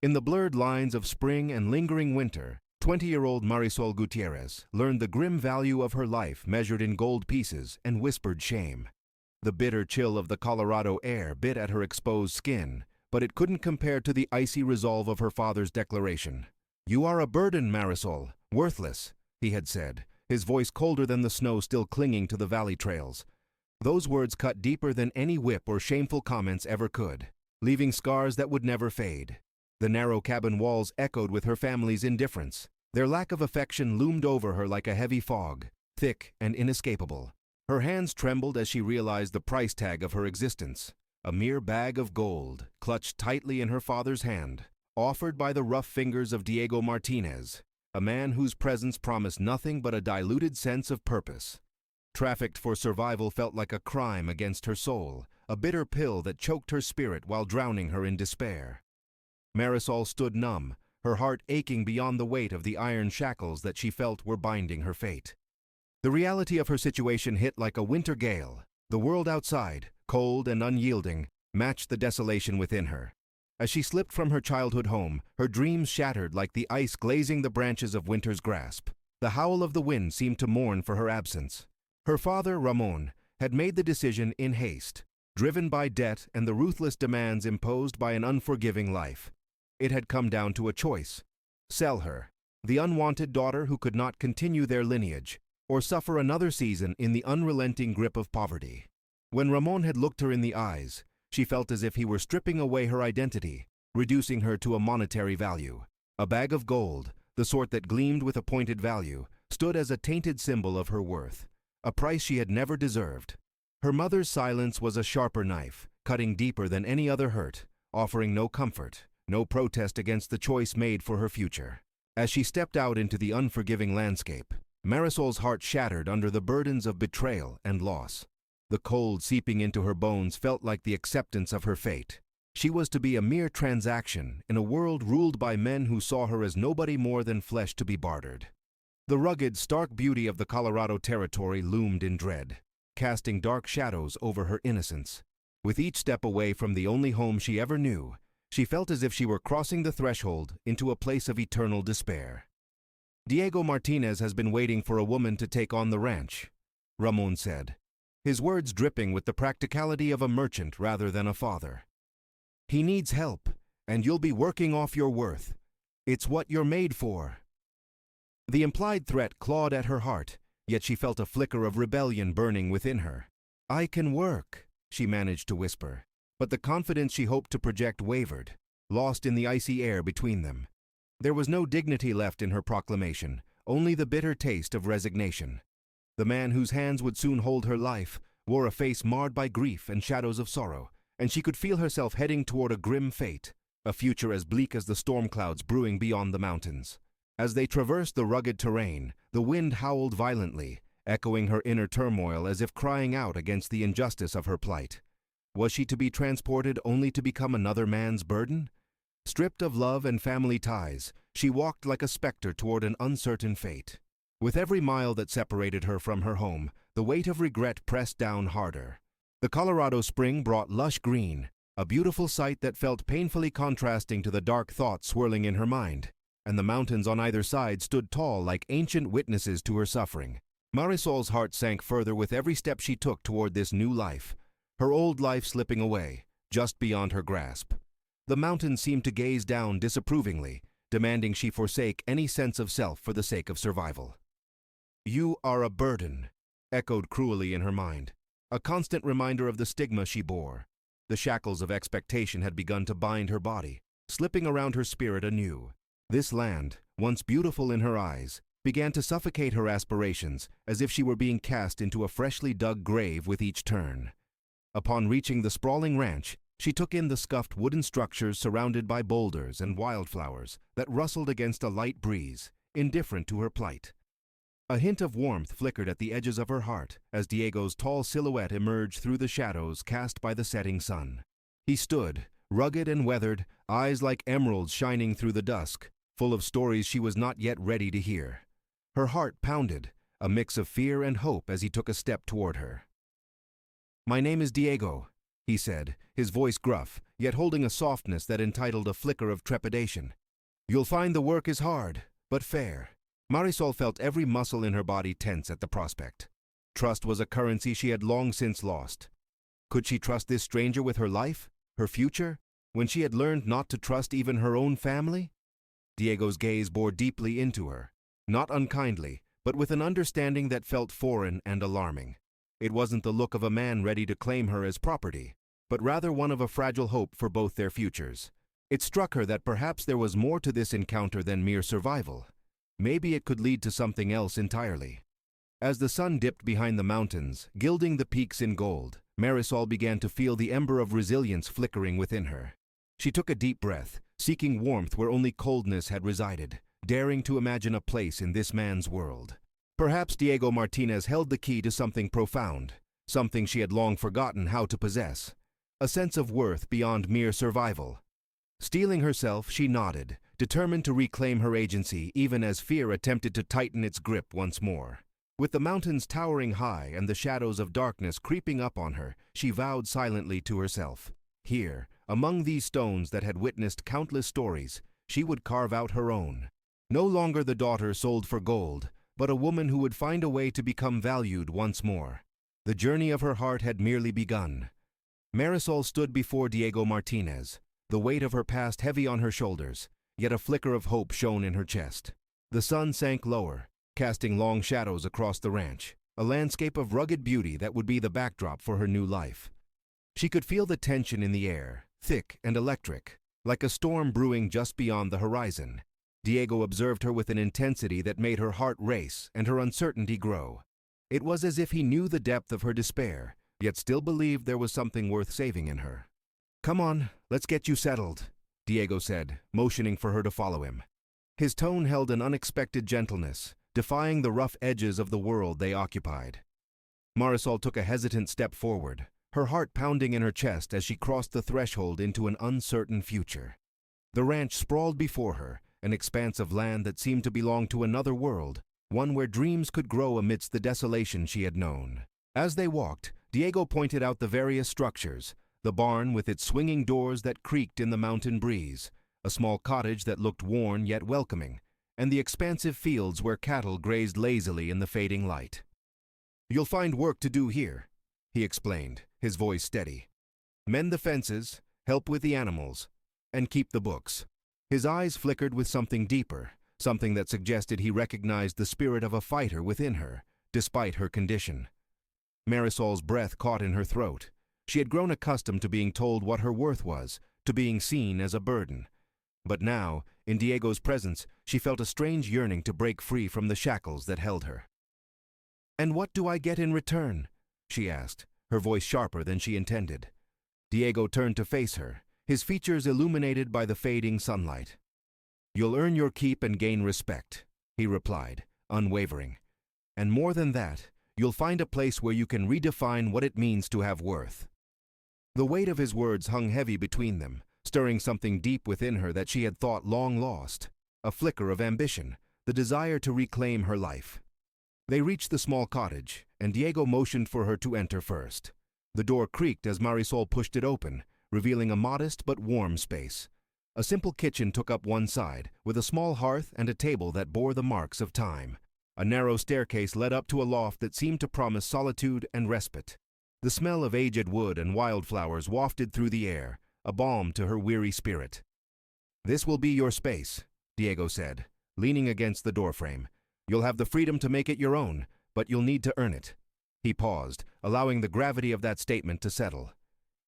In the blurred lines of spring and lingering winter, 20-year-old Marisol Gutierrez learned the grim value of her life measured in gold pieces and whispered shame. The bitter chill of the Colorado air bit at her exposed skin, but it couldn't compare to the icy resolve of her father's declaration. "You are a burden, Marisol, worthless," he had said, his voice colder than the snow still clinging to the valley trails. Those words cut deeper than any whip or shameful comments ever could, leaving scars that would never fade. The narrow cabin walls echoed with her family's indifference. Their lack of affection loomed over her like a heavy fog, thick and inescapable. Her hands trembled as she realized the price tag of her existence. A mere bag of gold, clutched tightly in her father's hand, offered by the rough fingers of Diego Martinez, a man whose presence promised nothing but a diluted sense of purpose. Trafficked for survival felt like a crime against her soul, a bitter pill that choked her spirit while drowning her in despair. Marisol stood numb, her heart aching beyond the weight of the iron shackles that she felt were binding her fate. The reality of her situation hit like a winter gale. The world outside, cold and unyielding, matched the desolation within her. As she slipped from her childhood home, her dreams shattered like the ice glazing the branches of winter's grasp. The howl of the wind seemed to mourn for her absence. Her father, Ramon, had made the decision in haste, driven by debt and the ruthless demands imposed by an unforgiving life. It had come down to a choice: sell her, the unwanted daughter who could not continue their lineage, or suffer another season in the unrelenting grip of poverty. When Ramon had looked her in the eyes, she felt as if he were stripping away her identity, reducing her to a monetary value. A bag of gold, the sort that gleamed with a pointed value, stood as a tainted symbol of her worth, a price she had never deserved. Her mother's silence was a sharper knife, cutting deeper than any other hurt, offering no comfort, no protest against the choice made for her future. As she stepped out into the unforgiving landscape, Marisol's heart shattered under the burdens of betrayal and loss. The cold seeping into her bones felt like the acceptance of her fate. She was to be a mere transaction in a world ruled by men who saw her as nobody more than flesh to be bartered. The rugged, stark beauty of the Colorado territory loomed in dread, casting dark shadows over her innocence. With each step away from the only home she ever knew, she felt as if she were crossing the threshold into a place of eternal despair. "Diego Martinez has been waiting for a woman to take on the ranch," Ramon said, his words dripping with the practicality of a merchant rather than a father. "He needs help, and you'll be working off your worth. It's what you're made for." The implied threat clawed at her heart, yet she felt a flicker of rebellion burning within her. "I can work," she managed to whisper, but the confidence she hoped to project wavered, lost in the icy air between them. There was no dignity left in her proclamation, only the bitter taste of resignation. The man whose hands would soon hold her life wore a face marred by grief and shadows of sorrow, and she could feel herself heading toward a grim fate, a future as bleak as the storm clouds brewing beyond the mountains. As they traversed the rugged terrain, the wind howled violently, echoing her inner turmoil as if crying out against the injustice of her plight. Was she to be transported only to become another man's burden? Stripped of love and family ties, she walked like a specter toward an uncertain fate. With every mile that separated her from her home, the weight of regret pressed down harder. The Colorado spring brought lush green, a beautiful sight that felt painfully contrasting to the dark thoughts swirling in her mind, and the mountains on either side stood tall like ancient witnesses to her suffering. Marisol's heart sank further with every step she took toward this new life, her old life slipping away, just beyond her grasp. The mountains seemed to gaze down disapprovingly, demanding she forsake any sense of self for the sake of survival. "You are a burden," echoed cruelly in her mind, a constant reminder of the stigma she bore. The shackles of expectation had begun to bind her body, slipping around her spirit anew. This land, once beautiful in her eyes, began to suffocate her aspirations as if she were being cast into a freshly dug grave with each turn. Upon reaching the sprawling ranch, she took in the scuffed wooden structures surrounded by boulders and wildflowers that rustled against a light breeze, indifferent to her plight. A hint of warmth flickered at the edges of her heart as Diego's tall silhouette emerged through the shadows cast by the setting sun. He stood, rugged and weathered, eyes like emeralds shining through the dusk, full of stories she was not yet ready to hear. Her heart pounded, a mix of fear and hope as he took a step toward her. "My name is Diego," he said, his voice gruff, yet holding a softness that entitled a flicker of trepidation. "You'll find the work is hard, but fair." Marisol felt every muscle in her body tense at the prospect. Trust was a currency she had long since lost. Could she trust this stranger with her life, her future, when she had learned not to trust even her own family? Diego's gaze bore deeply into her, not unkindly, but with an understanding that felt foreign and alarming. It wasn't the look of a man ready to claim her as property, but rather one of a fragile hope for both their futures. It struck her that perhaps there was more to this encounter than mere survival. Maybe it could lead to something else entirely. As the sun dipped behind the mountains, gilding the peaks in gold, Marisol began to feel the ember of resilience flickering within her. She took a deep breath, seeking warmth where only coldness had resided, daring to imagine a place in this man's world. Perhaps Diego Martinez held the key to something profound, something she had long forgotten how to possess, a sense of worth beyond mere survival. Steeling herself, she nodded, determined to reclaim her agency even as fear attempted to tighten its grip once more. With the mountains towering high and the shadows of darkness creeping up on her, she vowed silently to herself. Here, among these stones that had witnessed countless stories, she would carve out her own. No longer the daughter sold for gold, but a woman who would find a way to become valued once more. The journey of her heart had merely begun. Marisol stood before Diego Martinez, the weight of her past heavy on her shoulders, yet a flicker of hope shone in her chest. The sun sank lower, casting long shadows across the ranch, a landscape of rugged beauty that would be the backdrop for her new life. She could feel the tension in the air, thick and electric, like a storm brewing just beyond the horizon. Diego observed her with an intensity that made her heart race and her uncertainty grow. It was as if he knew the depth of her despair, yet still believed there was something worth saving in her. "Come on, let's get you settled," Diego said, motioning for her to follow him. His tone held an unexpected gentleness, defying the rough edges of the world they occupied. Marisol took a hesitant step forward, her heart pounding in her chest as she crossed the threshold into an uncertain future. The ranch sprawled before her, an expanse of land that seemed to belong to another world, one where dreams could grow amidst the desolation she had known. As they walked, Diego pointed out the various structures, the barn with its swinging doors that creaked in the mountain breeze, a small cottage that looked worn yet welcoming, and the expansive fields where cattle grazed lazily in the fading light. "You'll find work to do here," he explained, his voice steady. "Mend the fences, help with the animals, and keep the books." His eyes flickered with something deeper, something that suggested he recognized the spirit of a fighter within her, despite her condition. Marisol's breath caught in her throat. She had grown accustomed to being told what her worth was, to being seen as a burden. But now, in Diego's presence, she felt a strange yearning to break free from the shackles that held her. "And what do I get in return?" she asked, her voice sharper than she intended. Diego turned to face her, his features illuminated by the fading sunlight. "You'll earn your keep and gain respect," he replied, unwavering. "And more than that, you'll find a place where you can redefine what it means to have worth." The weight of his words hung heavy between them, stirring something deep within her that she had thought long lost, a flicker of ambition, the desire to reclaim her life. They reached the small cottage, and Diego motioned for her to enter first. The door creaked as Marisol pushed it open, revealing a modest but warm space. A simple kitchen took up one side, with a small hearth and a table that bore the marks of time. A narrow staircase led up to a loft that seemed to promise solitude and respite. The smell of aged wood and wildflowers wafted through the air, a balm to her weary spirit. "This will be your space," Diego said, leaning against the doorframe. "You'll have the freedom to make it your own, but you'll need to earn it." He paused, allowing the gravity of that statement to settle.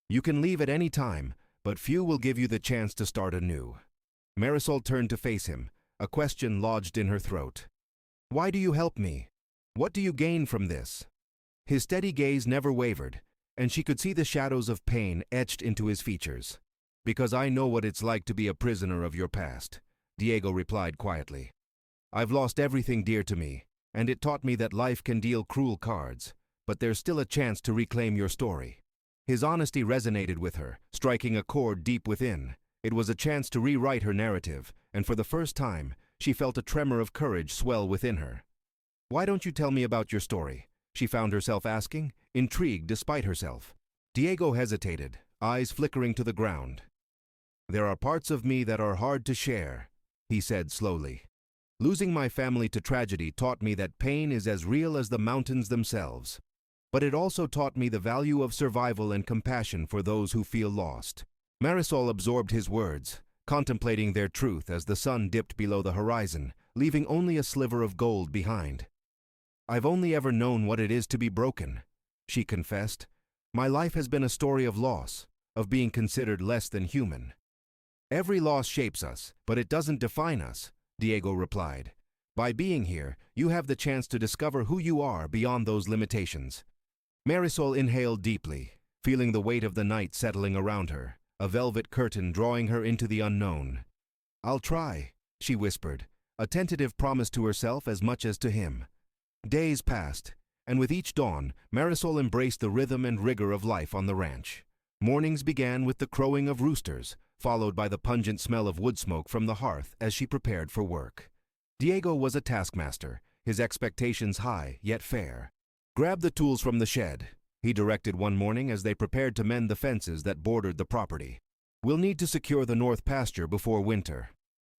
"You can leave at any time, but few will give you the chance to start anew." Marisol turned to face him, a question lodged in her throat. "Why do you help me? What do you gain from this?" His steady gaze never wavered, and she could see the shadows of pain etched into his features. "Because I know what it's like to be a prisoner of your past," Diego replied quietly. "I've lost everything dear to me, and it taught me that life can deal cruel cards, but there's still a chance to reclaim your story." His honesty resonated with her, striking a chord deep within. It was a chance to rewrite her narrative, and for the first time, she felt a tremor of courage swell within her. "Why don't you tell me about your story?" she found herself asking, intrigued despite herself. Diego hesitated, eyes flickering to the ground. "There are parts of me that are hard to share," he said slowly. "Losing my family to tragedy taught me that pain is as real as the mountains themselves. But it also taught me the value of survival and compassion for those who feel lost." Marisol absorbed his words, contemplating their truth as the sun dipped below the horizon, leaving only a sliver of gold behind. "I've only ever known what it is to be broken," she confessed. "My life has been a story of loss, of being considered less than human." "Every loss shapes us, but it doesn't define us," Diego replied. "By being here, you have the chance to discover who you are beyond those limitations." Marisol inhaled deeply, feeling the weight of the night settling around her, a velvet curtain drawing her into the unknown. "I'll try," she whispered, a tentative promise to herself as much as to him. Days passed, and with each dawn, Marisol embraced the rhythm and rigor of life on the ranch. Mornings began with the crowing of roosters, followed by the pungent smell of wood smoke from the hearth as she prepared for work. Diego was a taskmaster, his expectations high yet fair. "Grab the tools from the shed," he directed one morning as they prepared to mend the fences that bordered the property. "We'll need to secure the north pasture before winter."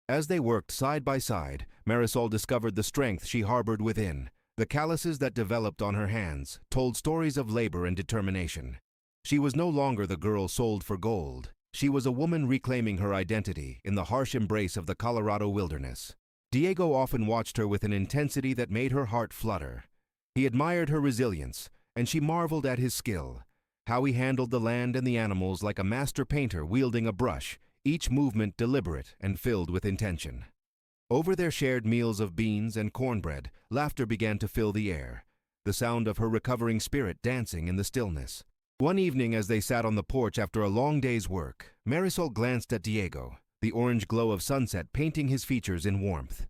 As they worked side by side, Marisol discovered the strength she harbored within. The calluses that developed on her hands told stories of labor and determination. She was no longer the girl sold for gold. She was a woman reclaiming her identity in the harsh embrace of the Colorado wilderness. Diego often watched her with an intensity that made her heart flutter. He admired her resilience, and she marveled at his skill, how he handled the land and the animals like a master painter wielding a brush, each movement deliberate and filled with intention. Over their shared meals of beans and cornbread, laughter began to fill the air, the sound of her recovering spirit dancing in the stillness. One evening as they sat on the porch after a long day's work, Marisol glanced at Diego, the orange glow of sunset painting his features in warmth.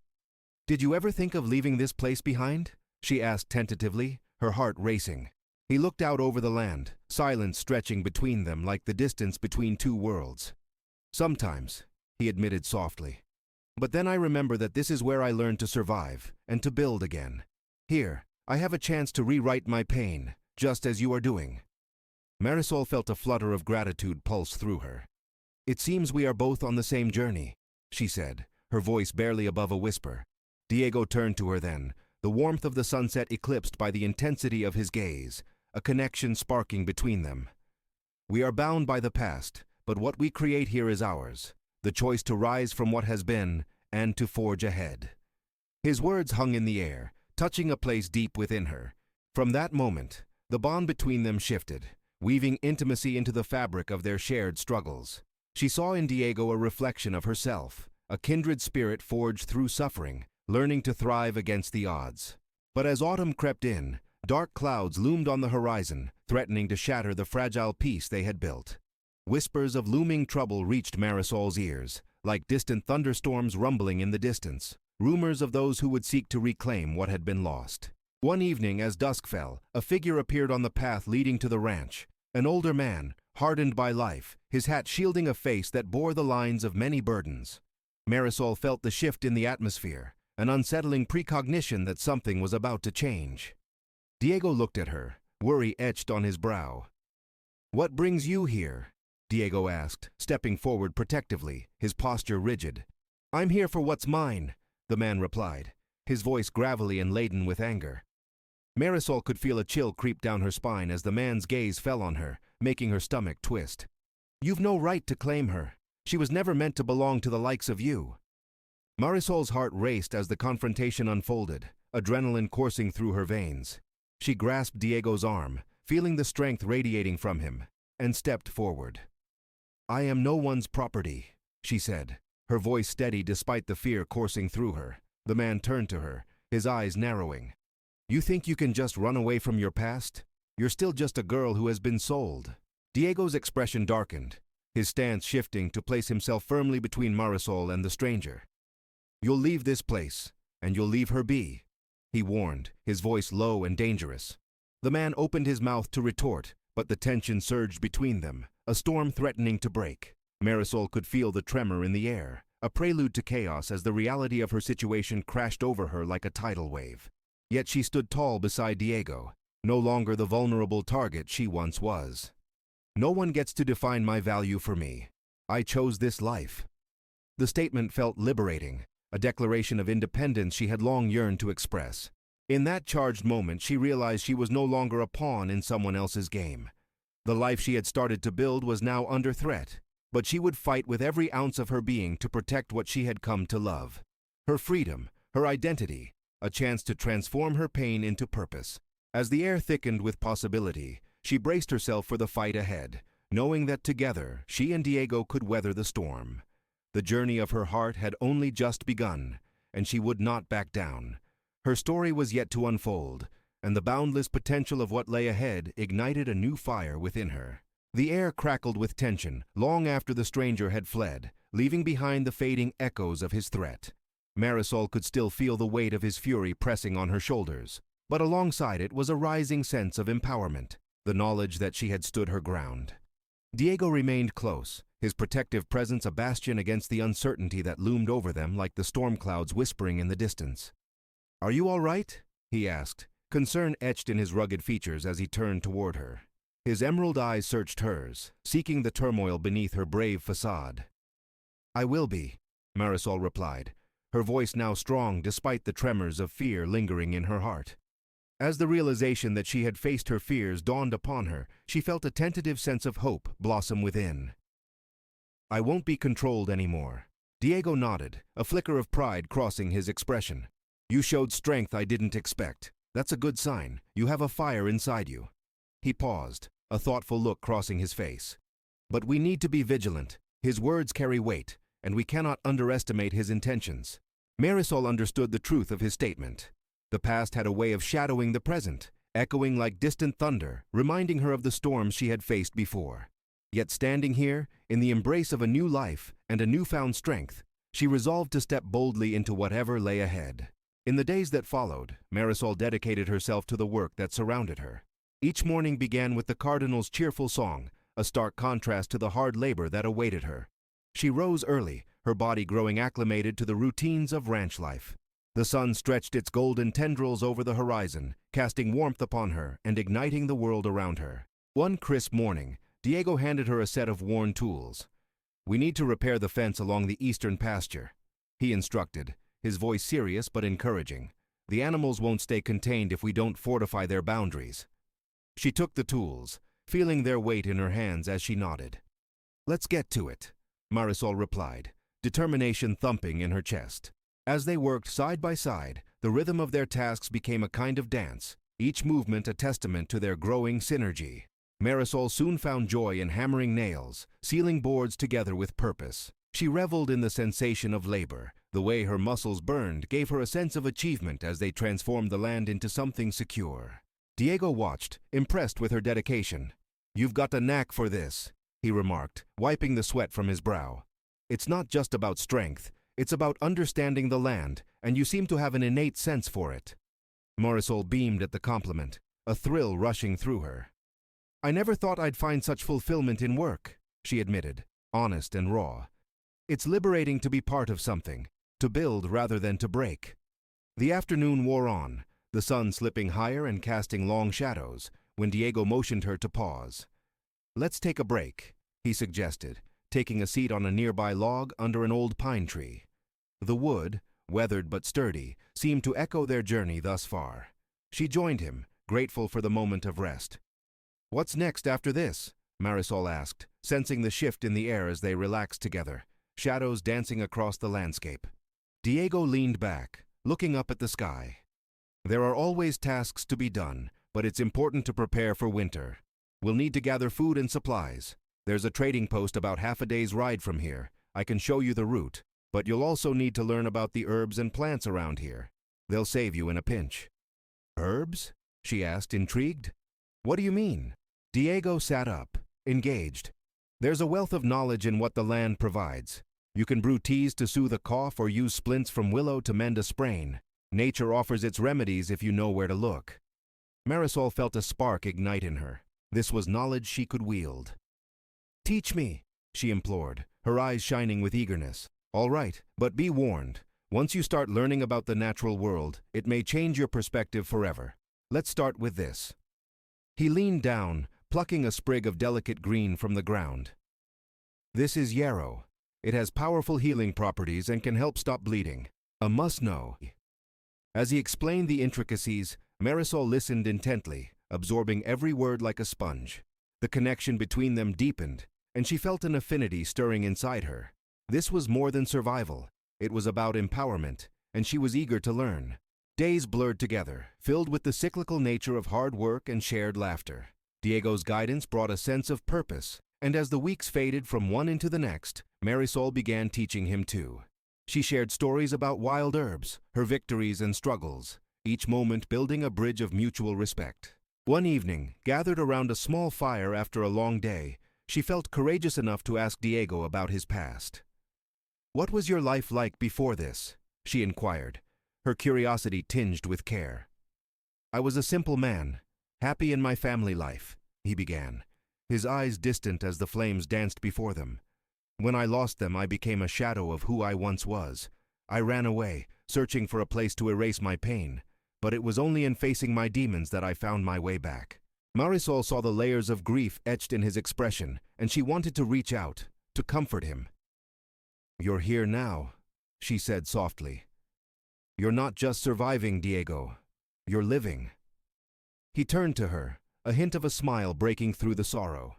"Did you ever think of leaving this place behind?" she asked tentatively, her heart racing. He looked out over the land, silence stretching between them like the distance between two worlds. "Sometimes," he admitted softly. "But then I remember that this is where I learned to survive and to build again. Here, I have a chance to rewrite my pain, just as you are doing." Marisol felt a flutter of gratitude pulse through her. "It seems we are both on the same journey," she said, her voice barely above a whisper. Diego turned to her then, the warmth of the sunset eclipsed by the intensity of his gaze, a connection sparking between them. "We are bound by the past, but what we create here is ours, the choice to rise from what has been and to forge ahead." His words hung in the air, touching a place deep within her. From that moment, the bond between them shifted, weaving intimacy into the fabric of their shared struggles. She saw in Diego a reflection of herself, a kindred spirit forged through suffering, learning to thrive against the odds. But as autumn crept in, dark clouds loomed on the horizon, threatening to shatter the fragile peace they had built. Whispers of looming trouble reached Marisol's ears, like distant thunderstorms rumbling in the distance, rumors of those who would seek to reclaim what had been lost. One evening, as dusk fell, a figure appeared on the path leading to the ranch, an older man, hardened by life, his hat shielding a face that bore the lines of many burdens. Marisol felt the shift in the atmosphere, an unsettling precognition that something was about to change. Diego looked at her, worry etched on his brow. "What brings you here?" Diego asked, stepping forward protectively, his posture rigid. "I'm here for what's mine," the man replied, his voice gravelly and laden with anger. Marisol could feel a chill creep down her spine as the man's gaze fell on her, making her stomach twist. "You've no right to claim her. She was never meant to belong to the likes of you." Marisol's heart raced as the confrontation unfolded, adrenaline coursing through her veins. She grasped Diego's arm, feeling the strength radiating from him, and stepped forward. "I am no one's property," she said, her voice steady despite the fear coursing through her. The man turned to her, his eyes narrowing. "You think you can just run away from your past? You're still just a girl who has been sold." Diego's expression darkened, his stance shifting to place himself firmly between Marisol and the stranger. "You'll leave this place, and you'll leave her be," he warned, his voice low and dangerous. The man opened his mouth to retort, but the tension surged between them, a storm threatening to break. Marisol could feel the tremor in the air, a prelude to chaos as the reality of her situation crashed over her like a tidal wave. Yet she stood tall beside Diego, no longer the vulnerable target she once was. No one gets to define my value for me. I chose this life. The statement felt liberating, a declaration of independence she had long yearned to express. In that charged moment, she realized she was no longer a pawn in someone else's game. The life she had started to build was now under threat, but she would fight with every ounce of her being to protect what she had come to love. Her freedom, her identity, a chance to transform her pain into purpose. As the air thickened with possibility, she braced herself for the fight ahead, knowing that together she and Diego could weather the storm. The journey of her heart had only just begun, and she would not back down. Her story was yet to unfold, and the boundless potential of what lay ahead ignited a new fire within her. The air crackled with tension long after the stranger had fled, leaving behind the fading echoes of his threat. Marisol could still feel the weight of his fury pressing on her shoulders, but alongside it was a rising sense of empowerment, the knowledge that she had stood her ground. Diego remained close, his protective presence a bastion against the uncertainty that loomed over them like the storm clouds whispering in the distance. "Are you all right?" he asked, concern etched in his rugged features as he turned toward her. His emerald eyes searched hers, seeking the turmoil beneath her brave facade. "I will be," Marisol replied, her voice now strong despite the tremors of fear lingering in her heart. As the realization that she had faced her fears dawned upon her, she felt a tentative sense of hope blossom within. "I won't be controlled anymore." Diego nodded, a flicker of pride crossing his expression. "You showed strength I didn't expect. That's a good sign. You have a fire inside you." He paused, a thoughtful look crossing his face. "But we need to be vigilant. His words carry weight, and we cannot underestimate his intentions." Marisol understood the truth of his statement. The past had a way of shadowing the present, echoing like distant thunder, reminding her of the storms she had faced before. Yet standing here, in the embrace of a new life and a newfound strength, she resolved to step boldly into whatever lay ahead. In the days that followed, Marisol dedicated herself to the work that surrounded her. Each morning began with the cardinal's cheerful song, a stark contrast to the hard labor that awaited her. She rose early, her body growing acclimated to the routines of ranch life. The sun stretched its golden tendrils over the horizon, casting warmth upon her and igniting the world around her. One crisp morning, Diego handed her a set of worn tools. "We need to repair the fence along the eastern pasture," he instructed, his voice serious but encouraging. "The animals won't stay contained if we don't fortify their boundaries." She took the tools, feeling their weight in her hands as she nodded. "Let's get to it," Marisol replied, determination thumping in her chest. As they worked side by side, the rhythm of their tasks became a kind of dance, each movement a testament to their growing synergy. Marisol soon found joy in hammering nails, sealing boards together with purpose. She reveled in the sensation of labor. The way her muscles burned gave her a sense of achievement as they transformed the land into something secure. Diego watched, impressed with her dedication. "You've got a knack for this," he remarked, wiping the sweat from his brow. "It's not just about strength. It's about understanding the land, and you seem to have an innate sense for it." Marisol beamed at the compliment, a thrill rushing through her. "I never thought I'd find such fulfillment in work," she admitted, honest and raw. "It's liberating to be part of something, to build rather than to break." The afternoon wore on, the sun slipping higher and casting long shadows, when Diego motioned her to pause. "Let's take a break," he suggested, taking a seat on a nearby log under an old pine tree. The wood, weathered but sturdy, seemed to echo their journey thus far. She joined him, grateful for the moment of rest. "What's next after this?" Marisol asked, sensing the shift in the air as they relaxed together, shadows dancing across the landscape. Diego leaned back, looking up at the sky. "There are always tasks to be done, but it's important to prepare for winter. We'll need to gather food and supplies. There's a trading post about half a day's ride from here. I can show you the route, but you'll also need to learn about the herbs and plants around here. They'll save you in a pinch." "Herbs?" she asked, intrigued. "What do you mean?" Diego sat up, engaged. "There's a wealth of knowledge in what the land provides. You can brew teas to soothe a cough or use splints from willow to mend a sprain. Nature offers its remedies if you know where to look." Marisol felt a spark ignite in her. This was knowledge she could wield. "Teach me," she implored, her eyes shining with eagerness. "All right, but be warned. Once you start learning about the natural world, it may change your perspective forever. Let's start with this." He leaned down, plucking a sprig of delicate green from the ground. "This is yarrow. It has powerful healing properties and can help stop bleeding. A must-know." As he explained the intricacies, Marisol listened intently, absorbing every word like a sponge. The connection between them deepened, and she felt an affinity stirring inside her. This was more than survival. It was about empowerment, and she was eager to learn. Days blurred together, filled with the cyclical nature of hard work and shared laughter. Diego's guidance brought a sense of purpose, and as the weeks faded from one into the next, Marisol began teaching him too. She shared stories about wild herbs, her victories and struggles, each moment building a bridge of mutual respect. One evening, gathered around a small fire after a long day, she felt courageous enough to ask Diego about his past. "What was your life like before this?" she inquired, her curiosity tinged with care. "I was a simple man, happy in my family life," he began, his eyes distant as the flames danced before them. "When I lost them, I became a shadow of who I once was. I ran away, searching for a place to erase my pain, but it was only in facing my demons that I found my way back." Marisol saw the layers of grief etched in his expression, and she wanted to reach out, to comfort him. "You're here now," she said softly. "You're not just surviving, Diego. You're living." He turned to her, a hint of a smile breaking through the sorrow.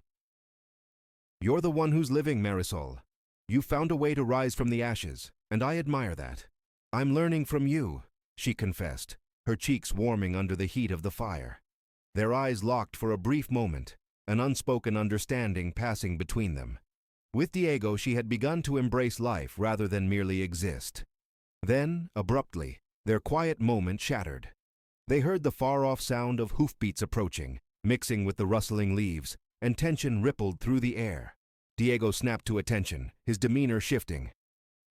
"You're the one who's living, Marisol. You found a way to rise from the ashes, and I admire that. I'm learning from you," she confessed, her cheeks warming under the heat of the fire. Their eyes locked for a brief moment, an unspoken understanding passing between them. With Diego, she had begun to embrace life rather than merely exist. Then, abruptly, their quiet moment shattered. They heard the far-off sound of hoofbeats approaching, mixing with the rustling leaves, and tension rippled through the air. Diego snapped to attention, his demeanor shifting.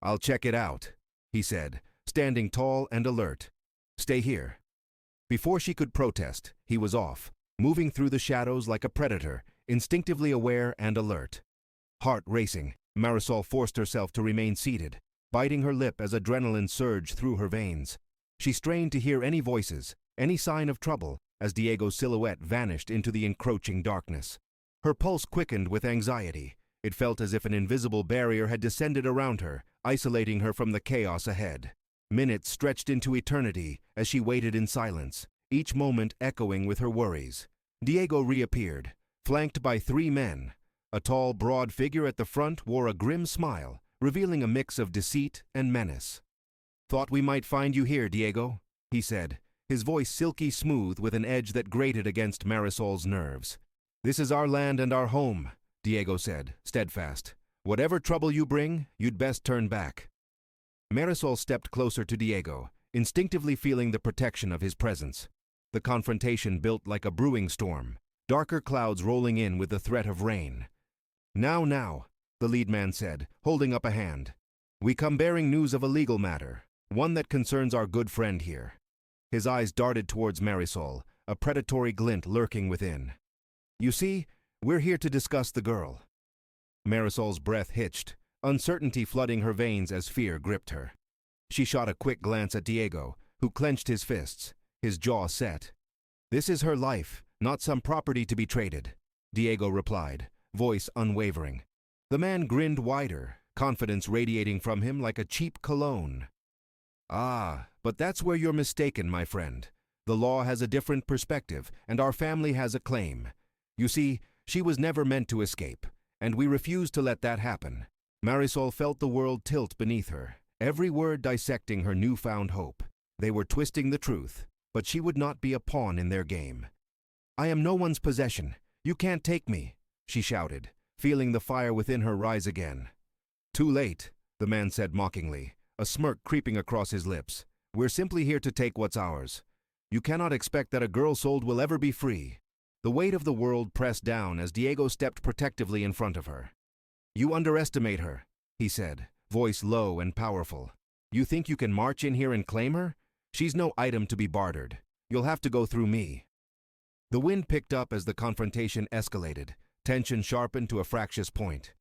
"I'll check it out," he said, standing tall and alert. "Stay here." Before she could protest, he was off, moving through the shadows like a predator, instinctively aware and alert. Heart racing, Marisol forced herself to remain seated, biting her lip as adrenaline surged through her veins. She strained to hear any voices, any sign of trouble, as Diego's silhouette vanished into the encroaching darkness. Her pulse quickened with anxiety. It felt as if an invisible barrier had descended around her, isolating her from the chaos ahead. Minutes stretched into eternity as she waited in silence, each moment echoing with her worries. Diego reappeared, flanked by 3 men. A tall, broad figure at the front wore a grim smile, revealing a mix of deceit and menace. "Thought we might find you here, Diego," he said, his voice silky smooth with an edge that grated against Marisol's nerves. "This is our land and our home," Diego said, steadfast. "Whatever trouble you bring, you'd best turn back." Marisol stepped closer to Diego, instinctively feeling the protection of his presence. The confrontation built like a brewing storm, darker clouds rolling in with the threat of rain. Now, the lead man said, holding up a hand. "We come bearing news of a legal matter, one that concerns our good friend here." His eyes darted towards Marisol, a predatory glint lurking within. "You see, we're here to discuss the girl." Marisol's breath hitched, uncertainty flooding her veins as fear gripped her. She shot a quick glance at Diego, who clenched his fists, his jaw set. "This is her life, not some property to be traded," Diego replied, voice unwavering. The man grinned wider, confidence radiating from him like a cheap cologne. "Ah, but that's where you're mistaken, my friend. The law has a different perspective, and our family has a claim. You see, she was never meant to escape, and we refuse to let that happen." Marisol felt the world tilt beneath her, every word dissecting her newfound hope. They were twisting the truth, but she would not be a pawn in their game. "I am no one's possession. You can't take me," she shouted, feeling the fire within her rise again. "Too late," the man said mockingly, a smirk creeping across his lips. "We're simply here to take what's ours. You cannot expect that a girl sold will ever be free." The weight of the world pressed down as Diego stepped protectively in front of her. "You underestimate her," he said, voice low and powerful. "You think you can march in here and claim her? She's no item to be bartered. You'll have to go through me." The wind picked up as the confrontation escalated, tension sharpened to a fractious point.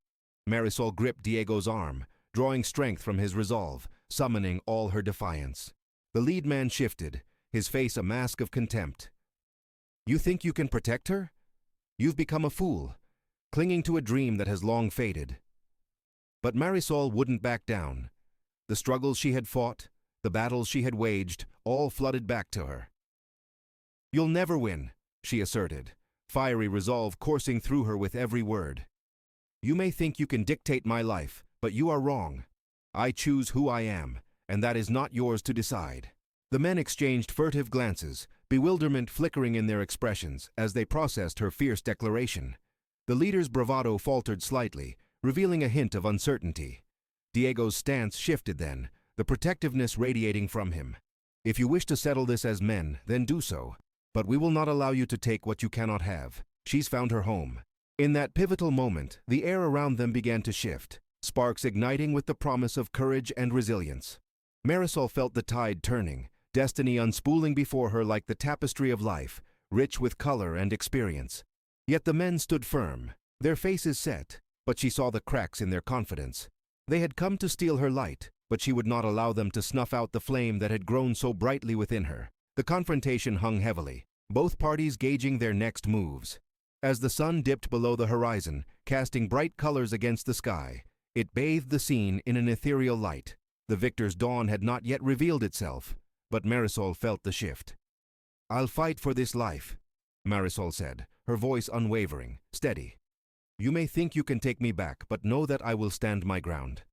Marisol gripped Diego's arm, drawing strength from his resolve, summoning all her defiance. The lead man shifted, his face a mask of contempt. "You think you can protect her?" You've become a fool, clinging to a dream that has long faded. But Marisol wouldn't back down. The struggles she had fought, the battles she had waged, all flooded back to her. "You'll never win," she asserted, fiery resolve coursing through her with every word. "You may think you can dictate my life, but you are wrong. I choose who I am, and that is not yours to decide." The men exchanged furtive glances, bewilderment flickering in their expressions as they processed her fierce declaration. The leader's bravado faltered slightly, revealing a hint of uncertainty. Diego's stance shifted then, the protectiveness radiating from him. "If you wish to settle this as men, then do so. But we will not allow you to take what you cannot have. She's found her home." In that pivotal moment, the air around them began to shift, sparks igniting with the promise of courage and resilience. Marisol felt the tide turning, destiny unspooling before her like the tapestry of life, rich with color and experience. Yet the men stood firm, their faces set, but she saw the cracks in their confidence. They had come to steal her light, but she would not allow them to snuff out the flame that had grown so brightly within her. The confrontation hung heavily, both parties gauging their next moves. As the sun dipped below the horizon, casting bright colors against the sky, it bathed the scene in an ethereal light. The victor's dawn had not yet revealed itself, but Marisol felt the shift. "I'll fight for this life," Marisol said, her voice unwavering, steady. "You may think you can take me back, but know that I will stand my ground.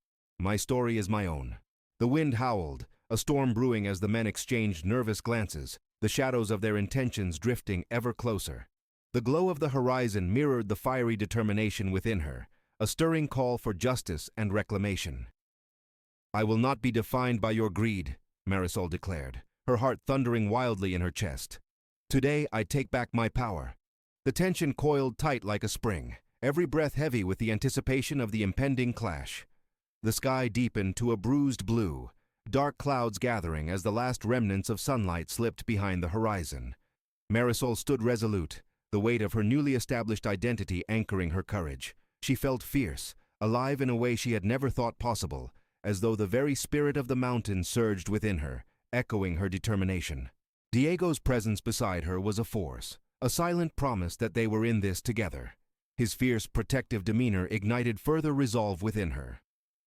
My story is my own." The wind howled, a storm brewing as the men exchanged nervous glances, the shadows of their intentions drifting ever closer. The glow of the horizon mirrored the fiery determination within her, a stirring call for justice and reclamation. "I will not be defined by your greed," Marisol declared, her heart thundering wildly in her chest. "Today I take back my power." The tension coiled tight like a spring, every breath heavy with the anticipation of the impending clash. The sky deepened to a bruised blue, dark clouds gathering as the last remnants of sunlight slipped behind the horizon. Marisol stood resolute, the weight of her newly established identity anchoring her courage. She felt fierce, alive in a way she had never thought possible, as though the very spirit of the mountain surged within her, echoing her determination. Diego's presence beside her was a force, a silent promise that they were in this together. His fierce, protective demeanor ignited further resolve within her.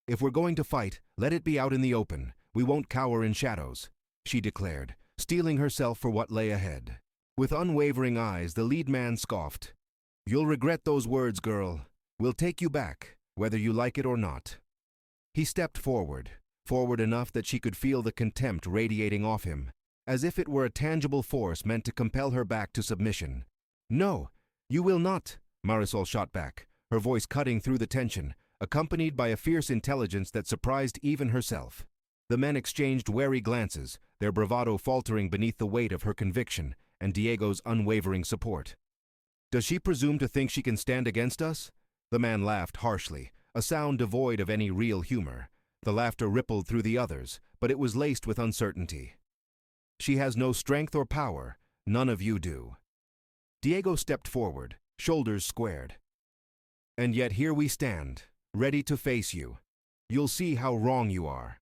"If we're going to fight, let it be out in the open. We won't cower in shadows," she declared, steeling herself for what lay ahead. With unwavering eyes, the lead man scoffed. "You'll regret those words, girl. We'll take you back, whether you like it or not." He stepped forward enough that she could feel the contempt radiating off him, as if it were a tangible force meant to compel her back to submission. "No, you will not," Marisol shot back, her voice cutting through the tension, accompanied by a fierce intelligence that surprised even herself. The men exchanged wary glances, their bravado faltering beneath the weight of her conviction and Diego's unwavering support. "Does she presume to think she can stand against us?" The man laughed harshly, a sound devoid of any real humor. The laughter rippled through the others, but it was laced with uncertainty. "She has no strength or power. None of you do." Diego stepped forward, shoulders squared. "And yet here we stand, ready to face you. You'll see how wrong you are."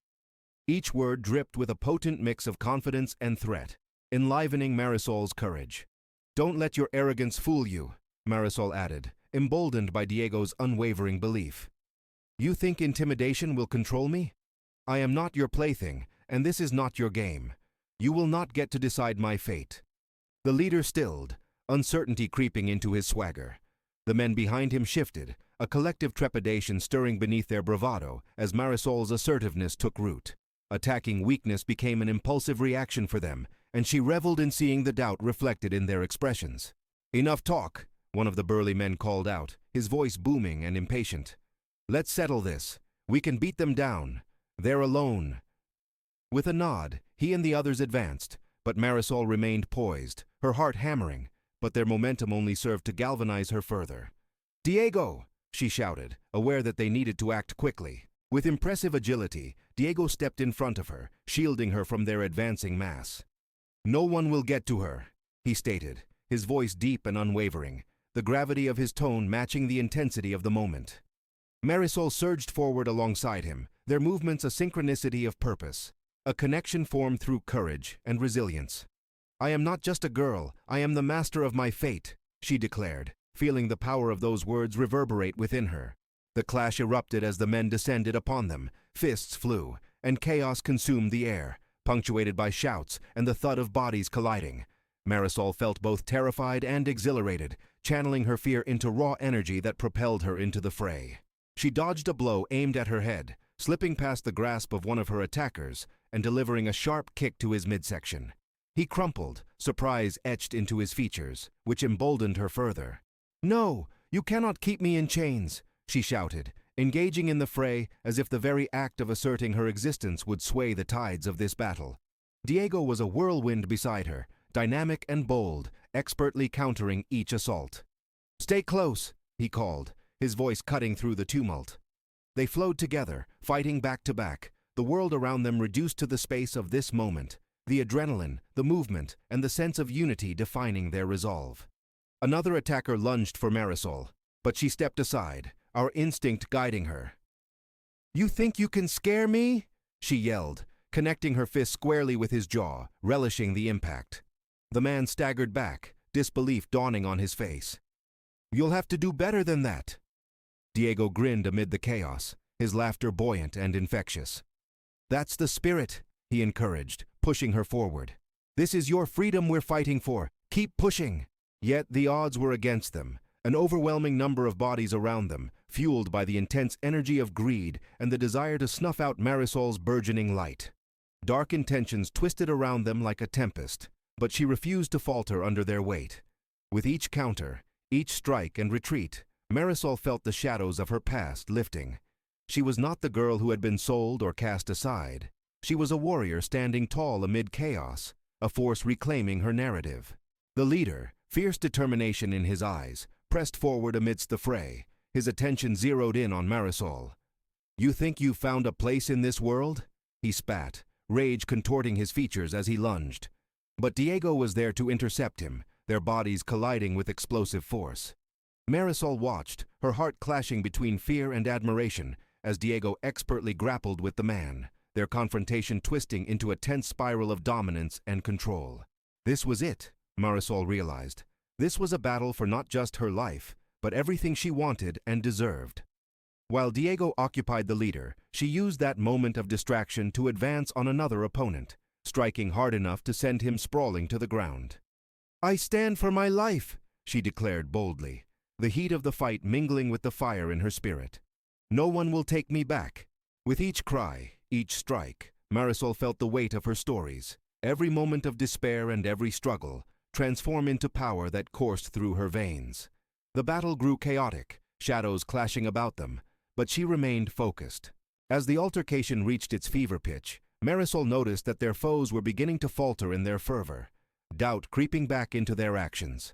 Each word dripped with a potent mix of confidence and threat, enlivening Marisol's courage. "Don't let your arrogance fool you," Marisol added, emboldened by Diego's unwavering belief. "You think intimidation will control me? I am not your plaything, and this is not your game. You will not get to decide my fate." The leader stilled, uncertainty creeping into his swagger. The men behind him shifted, a collective trepidation stirring beneath their bravado as Marisol's assertiveness took root. Attacking weakness became an impulsive reaction for them, and she reveled in seeing the doubt reflected in their expressions. "Enough talk," one of the burly men called out, his voice booming and impatient. "Let's settle this. We can beat them down. They're alone." With a nod, he and the others advanced, but Marisol remained poised, her heart hammering, but their momentum only served to galvanize her further. "Diego!" she shouted, aware that they needed to act quickly. With impressive agility, Diego stepped in front of her, shielding her from their advancing mass. "No one will get to her," he stated, his voice deep and unwavering, the gravity of his tone matching the intensity of the moment. Marisol surged forward alongside him, their movements a synchronicity of purpose, a connection formed through courage and resilience. "I am not just a girl, I am the master of my fate," she declared, feeling the power of those words reverberate within her. The clash erupted as the men descended upon them. Fists flew, and chaos consumed the air, punctuated by shouts and the thud of bodies colliding. Marisol felt both terrified and exhilarated, channeling her fear into raw energy that propelled her into the fray. She dodged a blow aimed at her head, slipping past the grasp of one of her attackers and delivering a sharp kick to his midsection. He crumpled, surprise etched into his features, which emboldened her further. "No, you cannot keep me in chains," she shouted, engaging in the fray as if the very act of asserting her existence would sway the tides of this battle. Diego was a whirlwind beside her, dynamic and bold, expertly countering each assault. "Stay close," he called, his voice cutting through the tumult. They flowed together, fighting back to back, the world around them reduced to the space of this moment, the adrenaline, the movement, and the sense of unity defining their resolve. Another attacker lunged for Marisol, but she stepped aside, our instinct guiding her. "You think you can scare me?" she yelled, connecting her fist squarely with his jaw, relishing the impact. The man staggered back, disbelief dawning on his face. "You'll have to do better than that." Diego grinned amid the chaos, his laughter buoyant and infectious. "That's the spirit," he encouraged, pushing her forward. "This is your freedom we're fighting for. Keep pushing." Yet the odds were against them, an overwhelming number of bodies around them, fueled by the intense energy of greed and the desire to snuff out Marisol's burgeoning light. Dark intentions twisted around them like a tempest, but she refused to falter under their weight. With each counter, each strike and retreat, Marisol felt the shadows of her past lifting. She was not the girl who had been sold or cast aside. She was a warrior standing tall amid chaos, a force reclaiming her narrative. The leader, fierce determination in his eyes, pressed forward amidst the fray, his attention zeroed in on Marisol. "You think you've found a place in this world?" he spat, rage contorting his features as he lunged. But Diego was there to intercept him, their bodies colliding with explosive force. Marisol watched, her heart clashing between fear and admiration, as Diego expertly grappled with the man, their confrontation twisting into a tense spiral of dominance and control. This was it, Marisol realized. This was a battle for not just her life, but everything she wanted and deserved. While Diego occupied the leader, she used that moment of distraction to advance on another opponent, striking hard enough to send him sprawling to the ground. "I stand for my life," she declared boldly, the heat of the fight mingling with the fire in her spirit. "No one will take me back." With each cry, each strike, Marisol felt the weight of her stories, every moment of despair and every struggle, transform into power that coursed through her veins. The battle grew chaotic, shadows clashing about them, but she remained focused. As the altercation reached its fever pitch, Marisol noticed that their foes were beginning to falter in their fervor, doubt creeping back into their actions.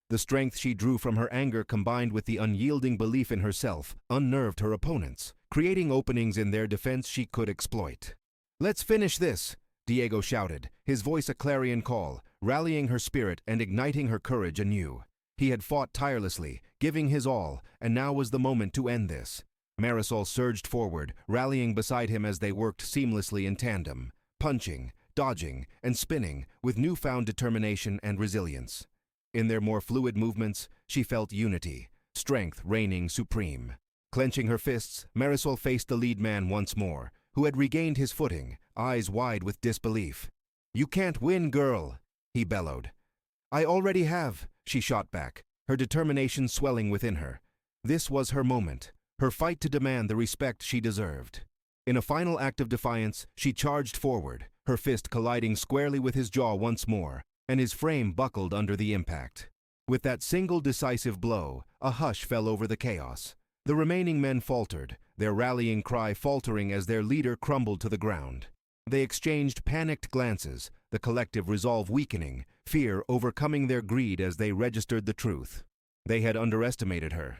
The strength she drew from her anger combined with the unyielding belief in herself unnerved her opponents, creating openings in their defense she could exploit. "Let's finish this," Diego shouted, his voice a clarion call, rallying her spirit and igniting her courage anew. He had fought tirelessly, giving his all, and now was the moment to end this. Marisol surged forward, rallying beside him as they worked seamlessly in tandem, punching, dodging, and spinning with newfound determination and resilience. In their more fluid movements, she felt unity, strength reigning supreme. Clenching her fists, Marisol faced the lead man once more, who had regained his footing, eyes wide with disbelief. "You can't win, girl," he bellowed. "I already have," she shot back, her determination swelling within her. This was her moment, her fight to demand the respect she deserved. In a final act of defiance, she charged forward, her fist colliding squarely with his jaw once more, and his frame buckled under the impact. With that single decisive blow, a hush fell over the chaos. The remaining men faltered, their rallying cry faltering as their leader crumbled to the ground. They exchanged panicked glances, the collective resolve weakening, fear overcoming their greed as they registered the truth. They had underestimated her.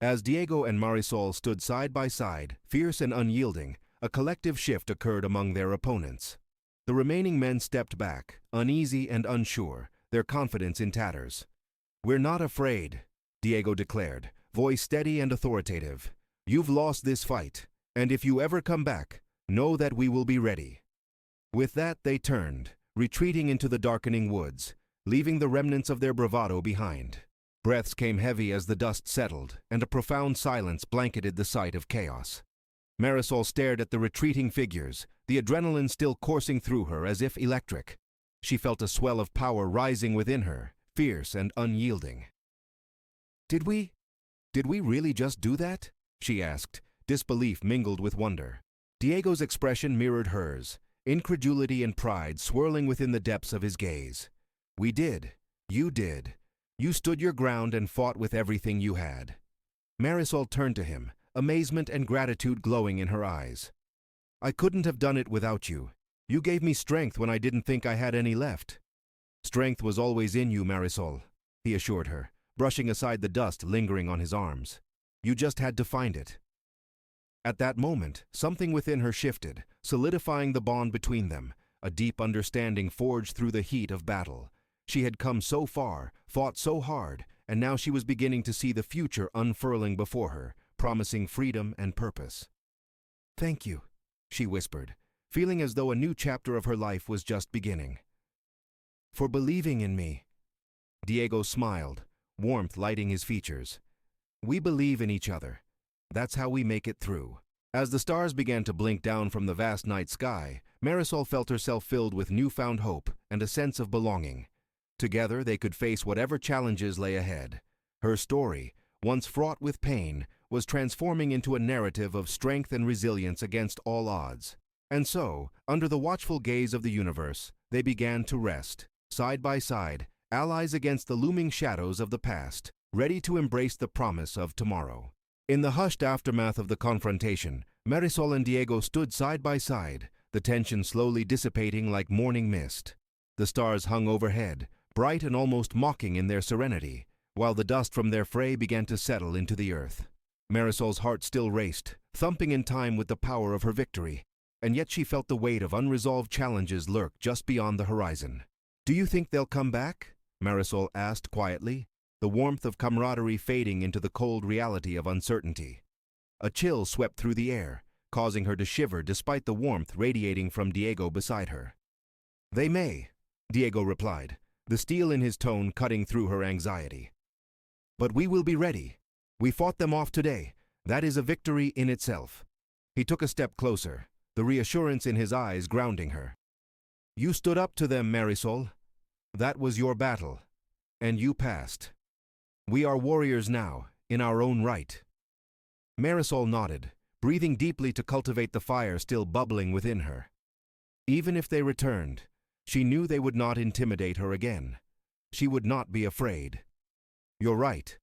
As Diego and Marisol stood side by side, fierce and unyielding, a collective shift occurred among their opponents. The remaining men stepped back, uneasy and unsure, their confidence in tatters. "We're not afraid," Diego declared, voice steady and authoritative. "You've lost this fight, and if you ever come back, know that we will be ready." With that they turned, retreating into the darkening woods, leaving the remnants of their bravado behind. Breaths came heavy as the dust settled, and a profound silence blanketed the site of chaos. Marisol stared at the retreating figures, the adrenaline still coursing through her as if electric. She felt a swell of power rising within her, fierce and unyielding. Did we really just do that?" she asked, disbelief mingled with wonder. Diego's expression mirrored hers, incredulity and pride swirling within the depths of his gaze. "We did. You did. You stood your ground and fought with everything you had." Marisol turned to him, amazement and gratitude glowing in her eyes. "I couldn't have done it without you. You gave me strength when I didn't think I had any left." "Strength was always in you, Marisol," he assured her, brushing aside the dust lingering on his arms. "You just had to find it." At that moment, something within her shifted, solidifying the bond between them, a deep understanding forged through the heat of battle. She had come so far, fought so hard, and now she was beginning to see the future unfurling before her, promising freedom and purpose. "Thank you," she whispered, feeling as though a new chapter of her life was just beginning. "For believing in me." Diego smiled, warmth lighting his features. "We believe in each other. That's how we make it through." As the stars began to blink down from the vast night sky, Marisol felt herself filled with newfound hope and a sense of belonging. Together they could face whatever challenges lay ahead. Her story, once fraught with pain, was transforming into a narrative of strength and resilience against all odds. And so, under the watchful gaze of the universe, they began to rest, side by side, allies against the looming shadows of the past, ready to embrace the promise of tomorrow. In the hushed aftermath of the confrontation, Marisol and Diego stood side by side, the tension slowly dissipating like morning mist. The stars hung overhead, bright and almost mocking in their serenity, while the dust from their fray began to settle into the earth. Marisol's heart still raced, thumping in time with the power of her victory, and yet she felt the weight of unresolved challenges lurk just beyond the horizon. "Do you think they'll come back?" Marisol asked quietly, the warmth of camaraderie fading into the cold reality of uncertainty. A chill swept through the air, causing her to shiver despite the warmth radiating from Diego beside her. "They may," Diego replied, the steel in his tone cutting through her anxiety. "But we will be ready. We fought them off today. That is a victory in itself." He took a step closer, the reassurance in his eyes grounding her. "You stood up to them, Marisol. That was your battle, and you passed. We are warriors now, in our own right." Marisol nodded, breathing deeply to cultivate the fire still bubbling within her. Even if they returned, she knew they would not intimidate her again. She would not be afraid. "You're right.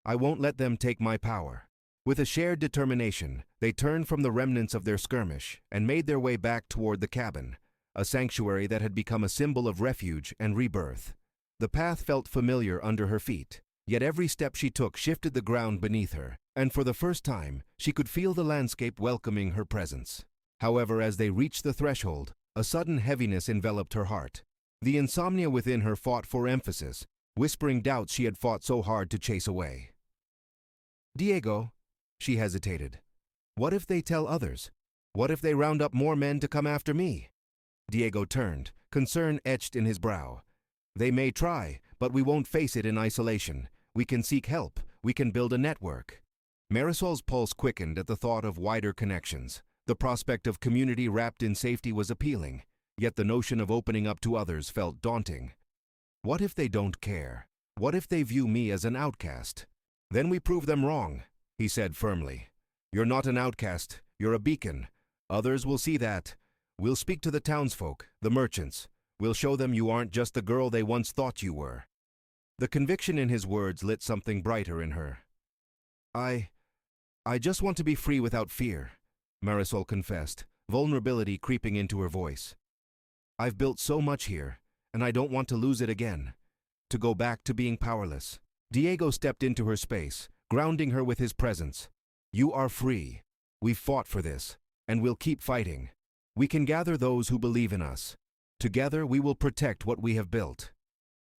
I won't let them take my power." With a shared determination, they turned from the remnants of their skirmish and made their way back toward the cabin, a sanctuary that had become a symbol of refuge and rebirth. The path felt familiar under her feet, yet every step she took shifted the ground beneath her, and for the first time, she could feel the landscape welcoming her presence. However, as they reached the threshold, a sudden heaviness enveloped her heart. The insomnia within her fought for emphasis, whispering doubts she had fought so hard to chase away. "Diego," she hesitated. "What if they tell others? What if they round up more men to come after me?" Diego turned, concern etched in his brow. "They may try, but we won't face it in isolation. We can seek help. We can build a network." Marisol's pulse quickened at the thought of wider connections. The prospect of community wrapped in safety was appealing, yet the notion of opening up to others felt daunting. "What if they don't care? What if they view me as an outcast?" "Then we prove them wrong," he said firmly. "You're not an outcast. You're a beacon. Others will see that. We'll speak to the townsfolk, the merchants. We'll show them you aren't just the girl they once thought you were." The conviction in his words lit something brighter in her. I just want to be free without fear," Marisol confessed, vulnerability creeping into her voice. "I've built so much here, and I don't want to lose it again. To go back to being powerless." Diego stepped into her space, grounding her with his presence. "You are free. We've fought for this, and we'll keep fighting. We can gather those who believe in us. Together we will protect what we have built."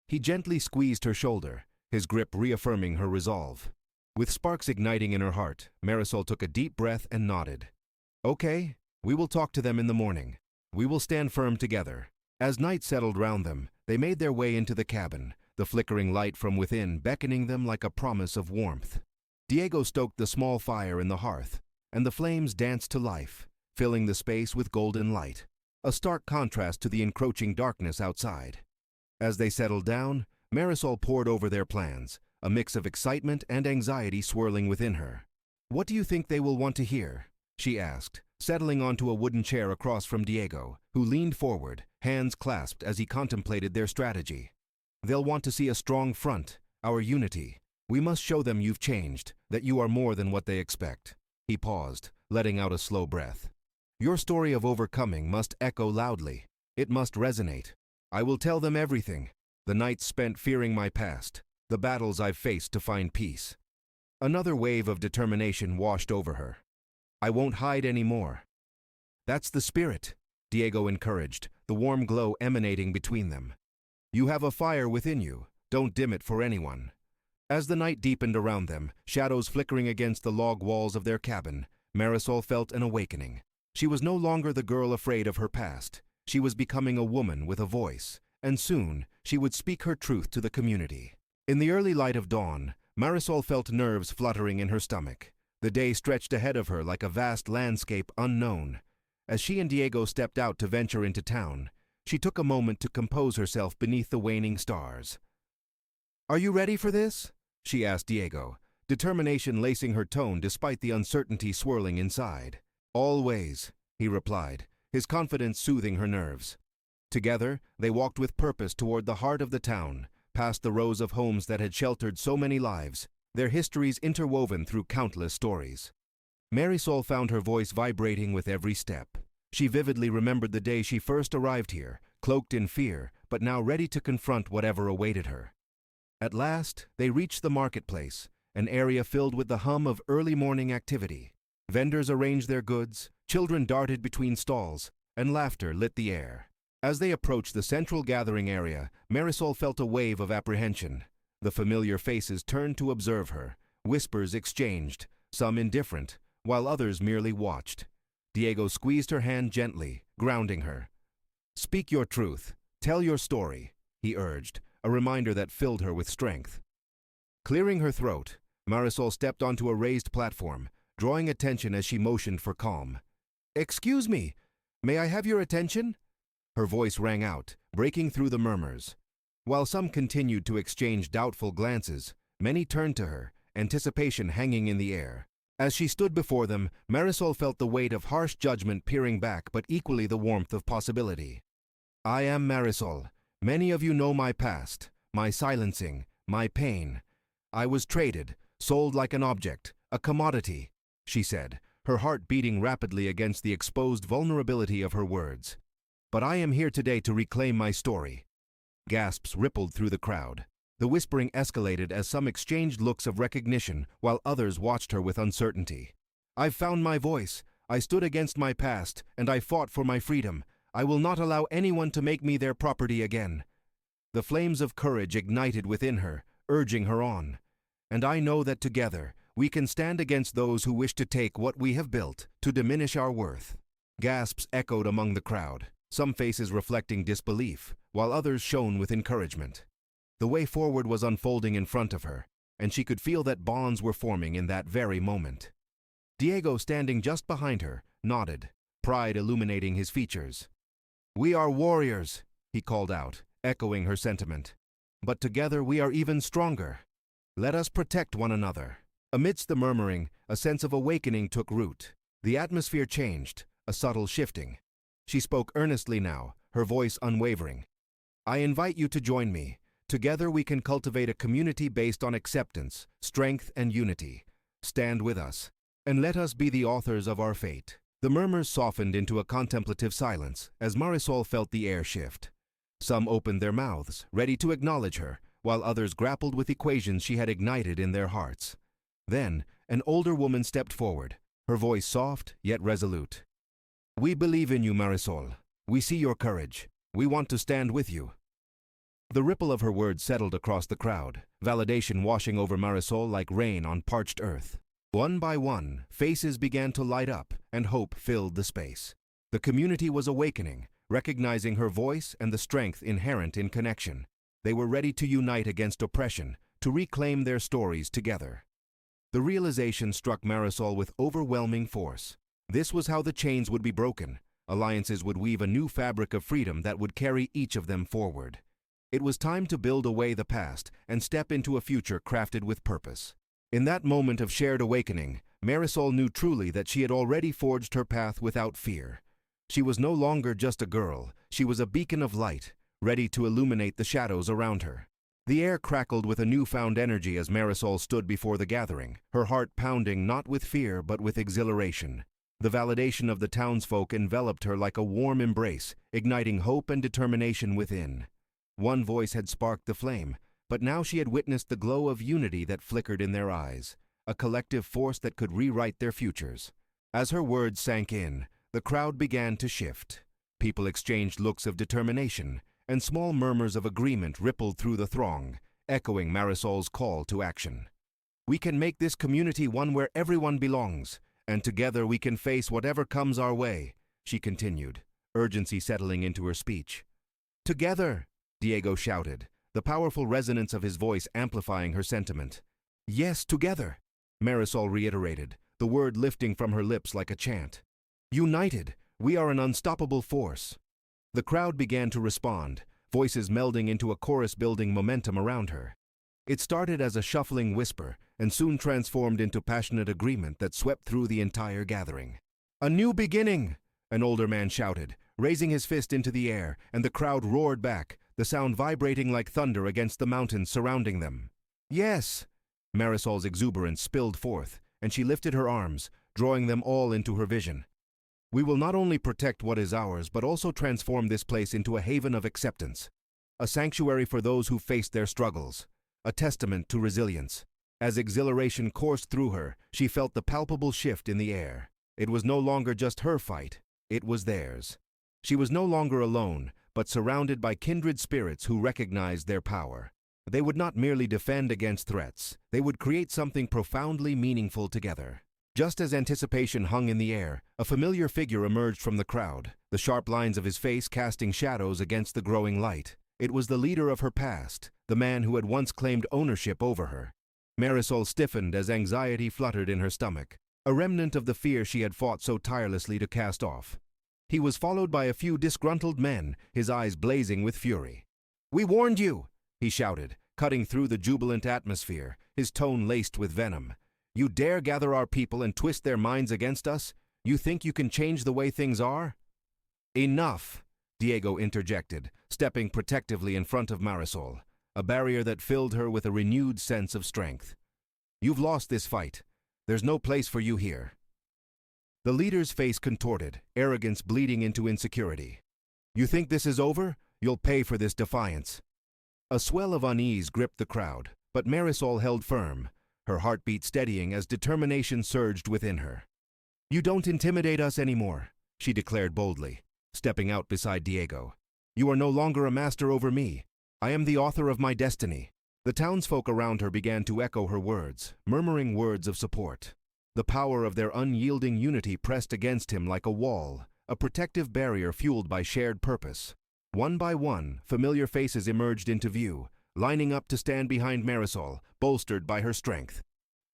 He gently squeezed her shoulder, his grip reaffirming her resolve. With sparks igniting in her heart, Marisol took a deep breath and nodded. "Okay, we will talk to them in the morning. We will stand firm together." As night settled round them, they made their way into the cabin, the flickering light from within beckoning them like a promise of warmth. Diego stoked the small fire in the hearth, and the flames danced to life, filling the space with golden light, a stark contrast to the encroaching darkness outside. As they settled down, Marisol pored over their plans, a mix of excitement and anxiety swirling within her. "What do you think they will want to hear?" she asked, settling onto a wooden chair across from Diego, who leaned forward, hands clasped as he contemplated their strategy. "They'll want to see a strong front, our unity. We must show them you've changed, that you are more than what they expect." He paused, letting out a slow breath. "Your story of overcoming must echo loudly. It must resonate. I will tell them everything. The nights spent fearing my past, the battles I've faced to find peace." Another wave of determination washed over her. "I won't hide anymore." "That's the spirit," Diego encouraged, the warm glow emanating between them. "You have a fire within you. Don't dim it for anyone." As the night deepened around them, shadows flickering against the log walls of their cabin, Marisol felt an awakening. She was no longer the girl afraid of her past. She was becoming a woman with a voice, and soon she would speak her truth to the community. In the early light of dawn, Marisol felt nerves fluttering in her stomach. The day stretched ahead of her like a vast landscape unknown. As she and Diego stepped out to venture into town, she took a moment to compose herself beneath the waning stars. "Are you ready for this?" she asked Diego, determination lacing her tone despite the uncertainty swirling inside. "Always," he replied, his confidence soothing her nerves. Together, they walked with purpose toward the heart of the town, past the rows of homes that had sheltered so many lives, their histories interwoven through countless stories. Marisol found her voice vibrating with every step. She vividly remembered the day she first arrived here, cloaked in fear, but now ready to confront whatever awaited her. At last, they reached the marketplace, an area filled with the hum of early morning activity. Vendors arranged their goods, children darted between stalls, and laughter lit the air. As they approached the central gathering area, Marisol felt a wave of apprehension. The familiar faces turned to observe her, whispers exchanged, some indifferent, while others merely watched. Diego squeezed her hand gently, grounding her. "Speak your truth. Tell your story," he urged, a reminder that filled her with strength. Clearing her throat, Marisol stepped onto a raised platform, drawing attention as she motioned for calm. "Excuse me, may I have your attention?" Her voice rang out, breaking through the murmurs. While some continued to exchange doubtful glances, many turned to her, anticipation hanging in the air. As she stood before them, Marisol felt the weight of harsh judgment peering back, but equally the warmth of possibility. "I am Marisol. Many of you know my past, my silencing, my pain. I was traded, sold like an object, a commodity," she said, her heart beating rapidly against the exposed vulnerability of her words. "But I am here today to reclaim my story." Gasps rippled through the crowd. The whispering escalated as some exchanged looks of recognition while others watched her with uncertainty. "I've found my voice. I stood against my past, and I fought for my freedom. I will not allow anyone to make me their property again." The flames of courage ignited within her, urging her on. "And I know that together, we can stand against those who wish to take what we have built, to diminish our worth." Gasps echoed among the crowd, some faces reflecting disbelief, while others shone with encouragement. The way forward was unfolding in front of her, and she could feel that bonds were forming in that very moment. Diego, standing just behind her, nodded, pride illuminating his features. "We are warriors," he called out, echoing her sentiment. "But together we are even stronger. Let us protect one another." Amidst the murmuring, a sense of awakening took root. The atmosphere changed, a subtle shifting. She spoke earnestly now, her voice unwavering. "I invite you to join me. Together we can cultivate a community based on acceptance, strength, and unity. Stand with us, and let us be the authors of our fate." The murmurs softened into a contemplative silence as Marisol felt the air shift. Some opened their mouths, ready to acknowledge her, while others grappled with equations she had ignited in their hearts. Then, an older woman stepped forward, her voice soft yet resolute. "We believe in you, Marisol. We see your courage. We want to stand with you." The ripple of her words settled across the crowd, validation washing over Marisol like rain on parched earth. One by one, faces began to light up, and hope filled the space. The community was awakening, recognizing her voice and the strength inherent in connection. They were ready to unite against oppression, to reclaim their stories together. The realization struck Marisol with overwhelming force. This was how the chains would be broken. Alliances would weave a new fabric of freedom that would carry each of them forward. It was time to build away the past and step into a future crafted with purpose. In that moment of shared awakening, Marisol knew truly that she had already forged her path without fear. She was no longer just a girl, she was a beacon of light, ready to illuminate the shadows around her. The air crackled with a newfound energy as Marisol stood before the gathering, her heart pounding not with fear but with exhilaration. The validation of the townsfolk enveloped her like a warm embrace, igniting hope and determination within. One voice had sparked the flame, but now she had witnessed the glow of unity that flickered in their eyes, a collective force that could rewrite their futures. As her words sank in, the crowd began to shift. People exchanged looks of determination, and small murmurs of agreement rippled through the throng, echoing Marisol's call to action. "We can make this community one where everyone belongs, and together we can face whatever comes our way," she continued, urgency settling into her speech. "Together!" Diego shouted, the powerful resonance of his voice amplifying her sentiment. "Yes, together!" Marisol reiterated, the word lifting from her lips like a chant. "United, we are an unstoppable force." The crowd began to respond, voices melding into a chorus-building momentum around her. It started as a shuffling whisper and soon transformed into passionate agreement that swept through the entire gathering. "A new beginning!" an older man shouted, raising his fist into the air, and the crowd roared back, the sound vibrating like thunder against the mountains surrounding them. "Yes!" Marisol's exuberance spilled forth, and she lifted her arms, drawing them all into her vision. "We will not only protect what is ours, but also transform this place into a haven of acceptance, a sanctuary for those who faced their struggles, a testament to resilience." As exhilaration coursed through her, she felt the palpable shift in the air. It was no longer just her fight, it was theirs. She was no longer alone, but surrounded by kindred spirits who recognized their power. They would not merely defend against threats, they would create something profoundly meaningful together. Just as anticipation hung in the air, a familiar figure emerged from the crowd, the sharp lines of his face casting shadows against the growing light. It was the leader of her past, the man who had once claimed ownership over her. Marisol stiffened as anxiety fluttered in her stomach, a remnant of the fear she had fought so tirelessly to cast off. He was followed by a few disgruntled men, his eyes blazing with fury. "We warned you!" he shouted, cutting through the jubilant atmosphere, his tone laced with venom. "You dare gather our people and twist their minds against us? You think you can change the way things are?" "Enough!" Diego interjected, stepping protectively in front of Marisol, a barrier that filled her with a renewed sense of strength. "You've lost this fight. There's no place for you here." The leader's face contorted, arrogance bleeding into insecurity. "You think this is over? You'll pay for this defiance." A swell of unease gripped the crowd, but Marisol held firm, her heartbeat steadying as determination surged within her. "You don't intimidate us anymore," she declared boldly, stepping out beside Diego. "You are no longer a master over me. I am the author of my destiny." The townsfolk around her began to echo her words, murmuring words of support. The power of their unyielding unity pressed against him like a wall, a protective barrier fueled by shared purpose. One by one, familiar faces emerged into view, lining up to stand behind Marisol, bolstered by her strength.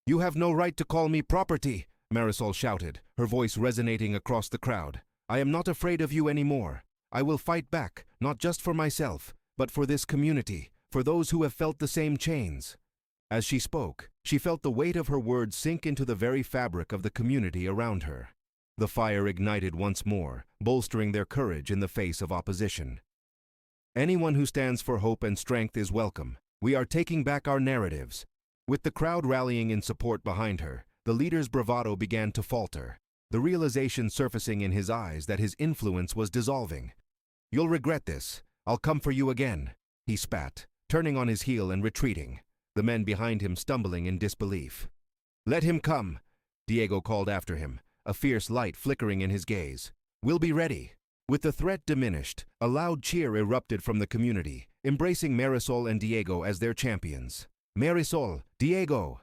"You have no right to call me property," Marisol shouted, her voice resonating across the crowd. "I am not afraid of you anymore. I will fight back, not just for myself, but for this community, for those who have felt the same chains." As she spoke, she felt the weight of her words sink into the very fabric of the community around her. The fire ignited once more, bolstering their courage in the face of opposition. "Anyone who stands for hope and strength is welcome. We are taking back our narratives." With the crowd rallying in support behind her, the leader's bravado began to falter, the realization surfacing in his eyes that his influence was dissolving. "You'll regret this. I'll come for you again," he spat, turning on his heel and retreating, the men behind him stumbling in disbelief. "Let him come," Diego called after him, a fierce light flickering in his gaze. "We'll be ready." With the threat diminished, a loud cheer erupted from the community, embracing Marisol and Diego as their champions. "Marisol! Diego!"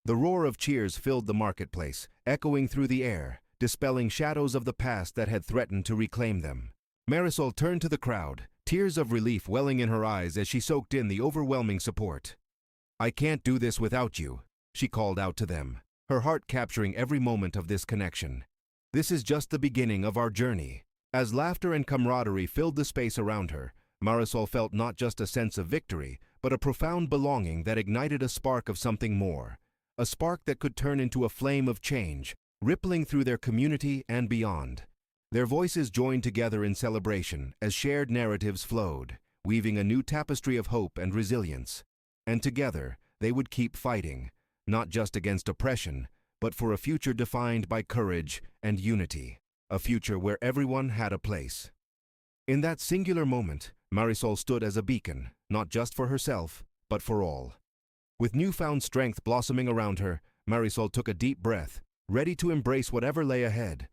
The roar of cheers filled the marketplace, echoing through the air, dispelling shadows of the past that had threatened to reclaim them. Marisol turned to the crowd, tears of relief welling in her eyes as she soaked in the overwhelming support. "I can't do this without you," she called out to them, her heart capturing every moment of this connection. "This is just the beginning of our journey." As laughter and camaraderie filled the space around her, Marisol felt not just a sense of victory, but a profound belonging that ignited a spark of something more, a spark that could turn into a flame of change, rippling through their community and beyond. Their voices joined together in celebration as shared narratives flowed, weaving a new tapestry of hope and resilience. And together, they would keep fighting, not just against oppression, but for a future defined by courage and unity, a future where everyone had a place. In that singular moment, Marisol stood as a beacon, not just for herself, but for all. With newfound strength blossoming around her, Marisol took a deep breath, ready to embrace whatever lay ahead.